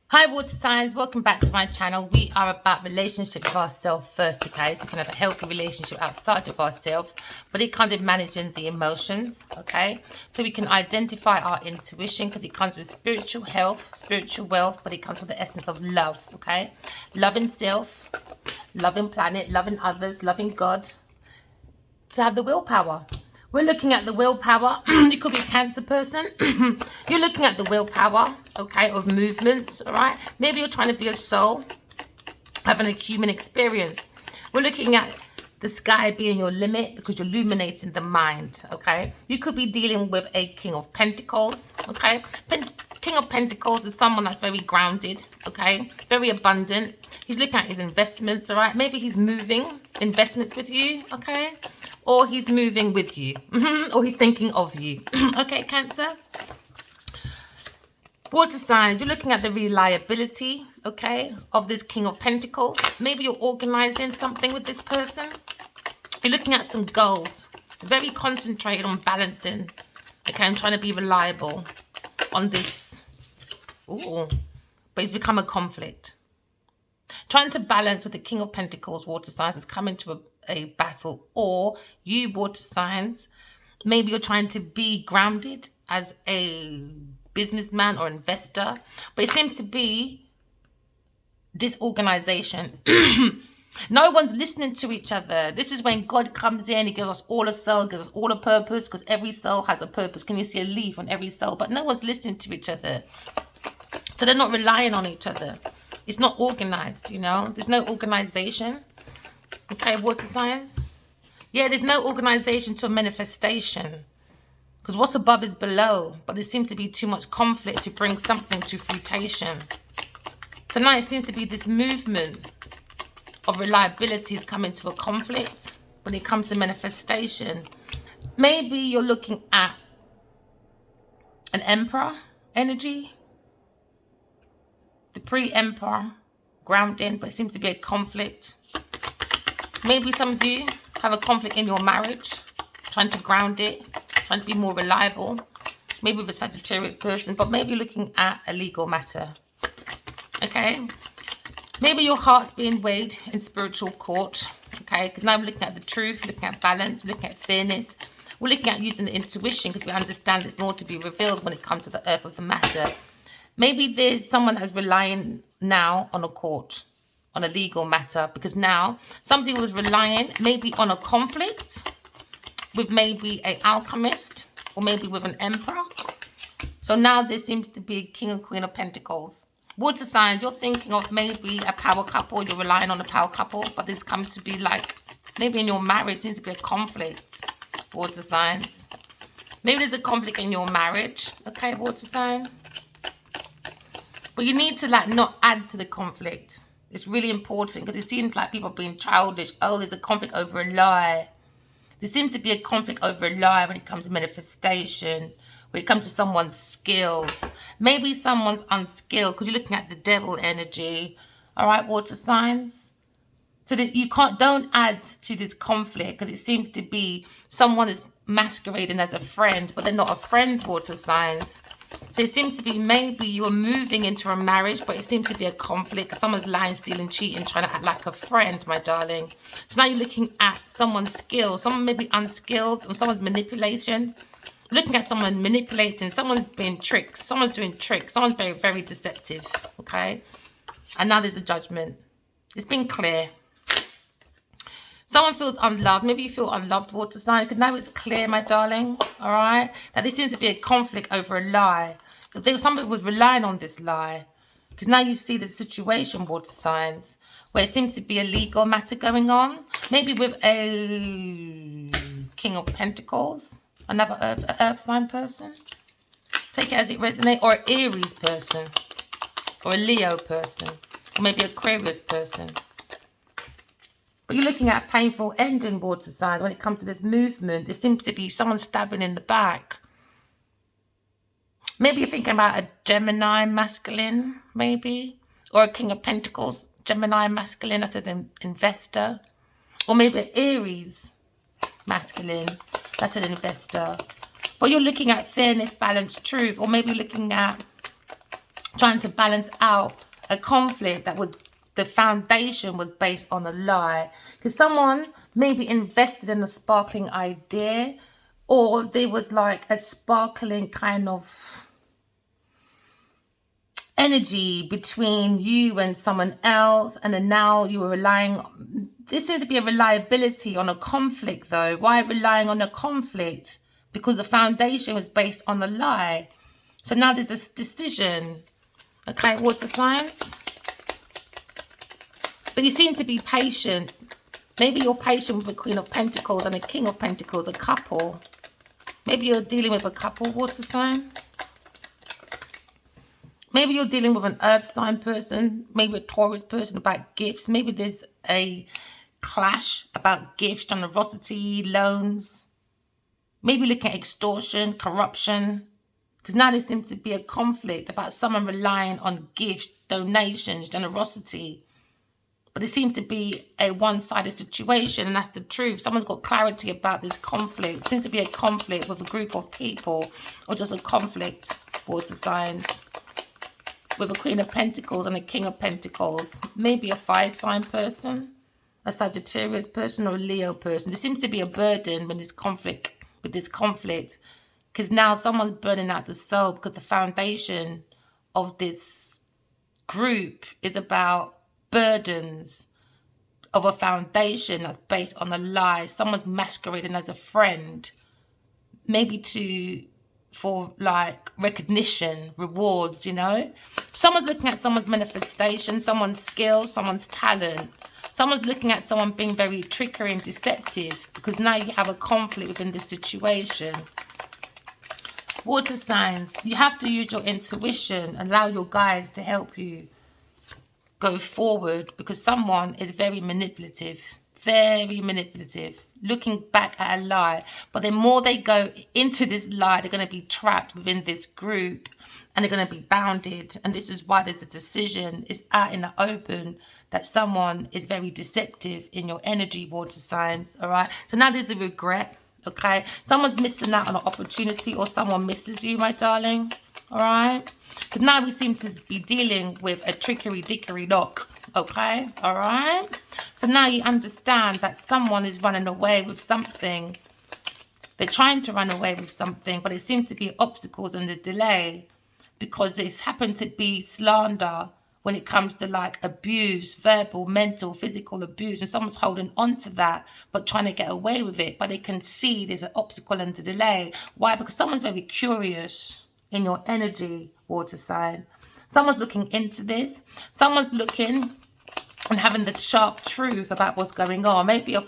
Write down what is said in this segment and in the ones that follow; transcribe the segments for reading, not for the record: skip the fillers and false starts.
Hi water signs, welcome back to my channel. We are about relationship with ourselves first, okay? So we can have a healthy relationship outside of ourselves, but it comes with managing the emotions, okay? So we can identify our intuition because it comes with spiritual health, spiritual wealth, but it comes with the essence of love, okay? Loving self, loving planet, loving others, loving God, to have the willpower. We're looking at the willpower. You could be a Cancer person. You're looking at the willpower, okay, of movements, all right? Maybe you're trying to be a soul, having a human experience. We're looking at the sky being your limit because you're illuminating the mind, okay? You could be dealing with a King of Pentacles, okay? King of Pentacles is someone that's very grounded, okay? Very abundant. He's looking at his investments, all right? Maybe he's moving investments with you, okay? Or he's moving with you, or he's thinking of you. Okay, Cancer. Water signs, you're looking at the reliability, okay, of this King of Pentacles. Maybe you're organizing something with this person. You're looking at some goals, very concentrated on balancing, okay, and trying to be reliable on this. Ooh, but it's become a conflict. Trying to balance with the King of Pentacles, water signs, is coming to a battle. Or you, water signs, maybe you're trying to be grounded as a businessman or investor, but it seems to be disorganization. No one's listening to each other. This is when God comes in. He gives us all a soul, gives us all a purpose, because every soul has a purpose. Can you see a leaf on every soul? But no one's listening to each other. So they're not relying on each other. It's not organized, you know. There's no organization. Okay, water signs. Yeah, there's no organization to a manifestation. Because what's above is below. But there seems to be too much conflict to bring something to fruition. Tonight it seems to be this movement of reliability is coming to a conflict when it comes to manifestation. Maybe you're looking at an emperor energy. The pre-emperor grounding, but it seems to be a conflict. Maybe some of you have a conflict in your marriage, trying to ground it, trying to be more reliable. Maybe with a Sagittarius person, but maybe looking at a legal matter. Okay? Maybe your heart's being weighed in spiritual court. Okay? Because now we're looking at the truth, looking at balance, looking at fairness. We're looking at using the intuition because we understand there's more to be revealed when it comes to the earth of the matter. Maybe there's someone that's relying now on a court, on a legal matter, because now somebody was relying maybe on a conflict with maybe an alchemist or maybe with an emperor. So now there seems to be a King and Queen of Pentacles. Water signs, you're thinking of maybe a power couple, you're relying on a power couple, but this comes to be like, maybe in your marriage seems to be a conflict, water signs. Maybe there's a conflict in your marriage, okay, water sign. But you need to like not add to the conflict. It's really important because it seems like people are being childish. Oh, there's a conflict over a lie. There seems to be a conflict over a lie when it comes to manifestation, when it comes to someone's skills. Maybe someone's unskilled because you're looking at the devil energy. All right, water signs. So that you don't add to this conflict because it seems to be someone is masquerading as a friend, but they're not a friend, water signs. So it seems to be maybe you're moving into a marriage, but it seems to be a conflict. Someone's lying, stealing, cheating, trying to act like a friend, my darling. So now you're looking at someone's skill. Someone may be unskilled or someone's manipulation. Looking at someone manipulating, someone's being tricked, someone's doing tricks, someone's very, very deceptive, okay? And now there's a judgment. It's been clear. Someone feels unloved. Maybe you feel unloved, water sign. Because now it's clear, my darling. All right? That there seems to be a conflict over a lie. Somebody was relying on this lie. Because now you see the situation, water signs, where it seems to be a legal matter going on. Maybe with a King of Pentacles. Another earth sign person. Take it as it resonates. Or an Aries person. Or a Leo person. Or maybe Aquarius person. But you're looking at a painful ending, water signs, when it comes to this movement. There seems to be someone stabbing in the back. Maybe you're thinking about a Gemini masculine, maybe. Or a King of Pentacles, Gemini masculine, that's an investor. Or maybe an Aries masculine, that's an investor. But you're looking at fairness, balance, truth. Or maybe looking at trying to balance out a conflict that was, the foundation was based on a lie. Because someone maybe invested in a sparkling idea, or there was like a sparkling kind of energy between you and someone else, and then now you were relying. There seems to be a reliability on a conflict though. Why relying on a conflict? Because the foundation was based on a lie. So now there's this decision. Okay, water signs. But you seem to be patient. Maybe you're patient with the Queen of Pentacles and the King of Pentacles, a couple. Maybe you're dealing with a couple, water sign. Maybe you're dealing with an earth sign person, maybe a Taurus person about gifts. Maybe there's a clash about gifts, generosity, loans. Maybe looking at extortion, corruption. Because now there seems to be a conflict about someone relying on gifts, donations, generosity. But it seems to be a one-sided situation, and that's the truth. Someone's got clarity about this conflict. It seems to be a conflict with a group of people, or just a conflict, water signs, with a Queen of Pentacles and a King of Pentacles. Maybe a fire sign person, a Sagittarius person, or a Leo person. There seems to be a burden with this conflict, because now someone's burning out the soul, because the foundation of this group is about burdens of a foundation that's based on a lie. Someone's masquerading as a friend, maybe for like recognition, rewards, you know. Someone's looking at someone's manifestation, someone's skills, someone's talent. Someone's looking at someone being very trickery and deceptive, because now you have a conflict within this situation. Water signs, you have to use your intuition, allow your guides to help you go forward, because someone is very manipulative, looking back at a lie. But the more they go into this lie, they're going to be trapped within this group, and they're going to be bounded. And this is why there's a decision, it's out in the open, that someone is very deceptive in your energy, water signs. All right, so now there's a regret. Okay, someone's missing out on an opportunity, or someone misses you, my darling. All right, because now we seem to be dealing with a trickery dickery knock. Okay, all right, so now you understand that someone is running away with something. They're trying to run away with something, but it seems to be obstacles and the delay, because this happened to be slander when it comes to like abuse, verbal, mental, physical abuse, and someone's holding on to that but trying to get away with it, but they can see there's an obstacle and a delay. Why? Because someone's very curious in your energy, water sign. Someone's looking into this. Someone's looking and having the sharp truth about what's going on. Maybe an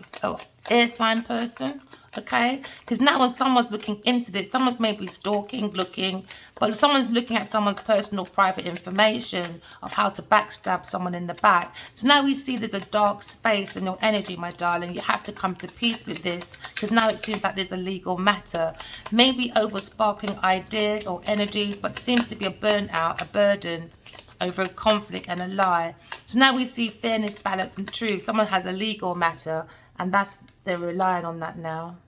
air sign person. Okay, because now when someone's looking into this, someone's maybe stalking, looking, but someone's looking at someone's personal private information of how to backstab someone in the back. So now we see there's a dark space in your energy, my darling. You have to come to peace with this, because now it seems like there's a legal matter, maybe over sparkling ideas or energy, but seems to be a burnout, a burden over a conflict and a lie. So now we see fairness, balance and truth. Someone has a legal matter, and they're relying on that now.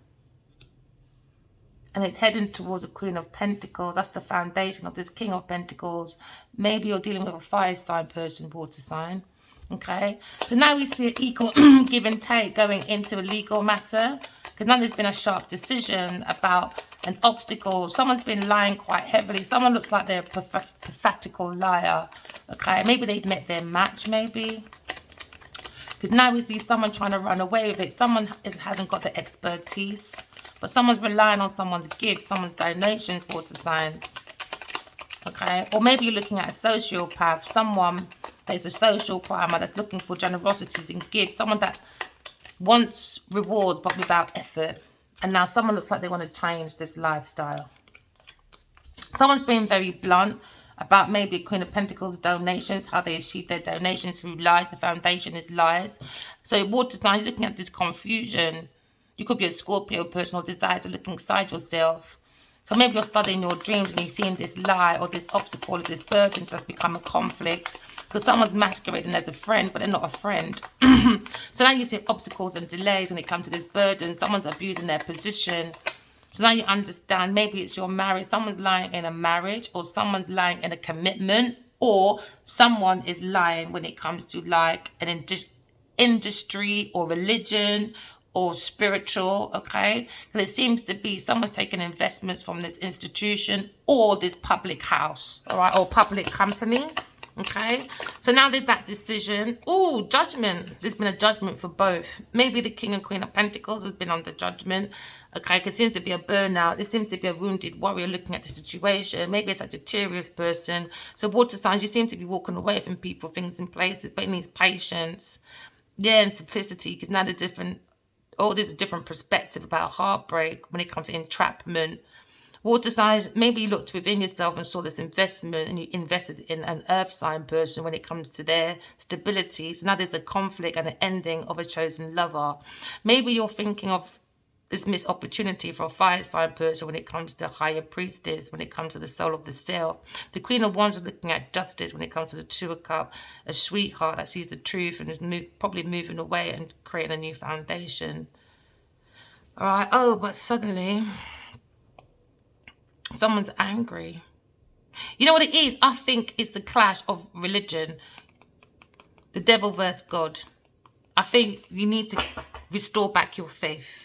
And it's heading towards a Queen of Pentacles. That's the foundation of this King of Pentacles. Maybe you're dealing with a fire sign person, water sign. Okay, so now we see an equal give and take going into a legal matter, because now there's been a sharp decision about an obstacle. Someone's been lying quite heavily. Someone looks like they're a pathetical liar. Okay, maybe they've met their match, maybe. Because now we see someone trying to run away with it. Someone hasn't got the expertise, but someone's relying on someone's gifts, someone's donations, water signs. Okay, or maybe you're looking at a sociopath, someone that is a social climber that's looking for generosities and gifts, someone that wants rewards but without effort. And now someone looks like they want to change this lifestyle. Someone's being very blunt about maybe a Queen of Pentacles donations, how they achieve their donations through lies. The foundation is lies. So water signs, looking at this confusion. You could be a Scorpio person or desire to look inside yourself. So maybe you're studying your dreams and you're seeing this lie or this obstacle or this burden that's become a conflict, because someone's masquerading as a friend, but they're not a friend. So now you see obstacles and delays when it comes to this burden. Someone's abusing their position. So now you understand, maybe it's your marriage. Someone's lying in a marriage, or someone's lying in a commitment. or someone is lying when it comes to like an industry or religion or spiritual, okay? Because it seems to be someone's taking investments from this institution or this public house, all right, or public company, okay? So now there's that decision. Oh, judgment. There's been a judgment for both. Maybe the King and Queen of Pentacles has been under judgment, okay? Because it seems to be a burnout. There seems to be a wounded warrior looking at the situation. Maybe it's a Sagittarius person. So water signs, you seem to be walking away from people, things, and places, but it needs patience. Yeah, and simplicity, because now there's a different perspective about heartbreak when it comes to entrapment. Water signs, maybe you looked within yourself and saw this investment and you invested in an earth sign person when it comes to their stability. So now there's a conflict and an ending of a chosen lover. Maybe you're thinking of this missed opportunity for a fire sign person when it comes to higher priestess, when it comes to the soul of the self. The Queen of Wands is looking at justice when it comes to the Two of Cups, a sweetheart that sees the truth and is probably moving away and creating a new foundation. All right. Oh, but suddenly someone's angry. You know what it is? I think it's the clash of religion, the devil versus God. I think you need to restore back your faith.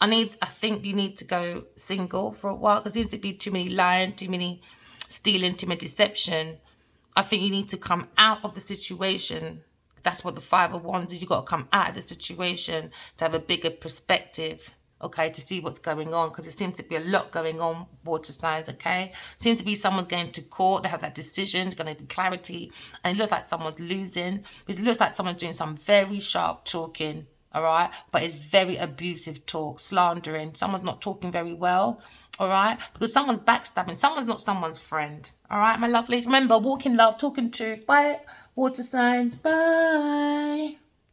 I think you need to go single for a while because there seems to be too many lying, too many stealing, too many deception. I think you need to come out of the situation. That's what the Five of Wands is. You've got to come out of the situation to have a bigger perspective, okay, to see what's going on, because there seems to be a lot going on, water signs, okay? Seems to be someone's going to court, they have that decision, it's going to be clarity, and it looks like someone's losing, because it looks like someone's doing some very sharp talking, all right? But it's very abusive talk, slandering. Someone's not talking very well, all right? Because someone's backstabbing. Someone's not someone's friend, all right, my lovelies? Remember, walk in love, talk in truth. Bye, water signs. Bye.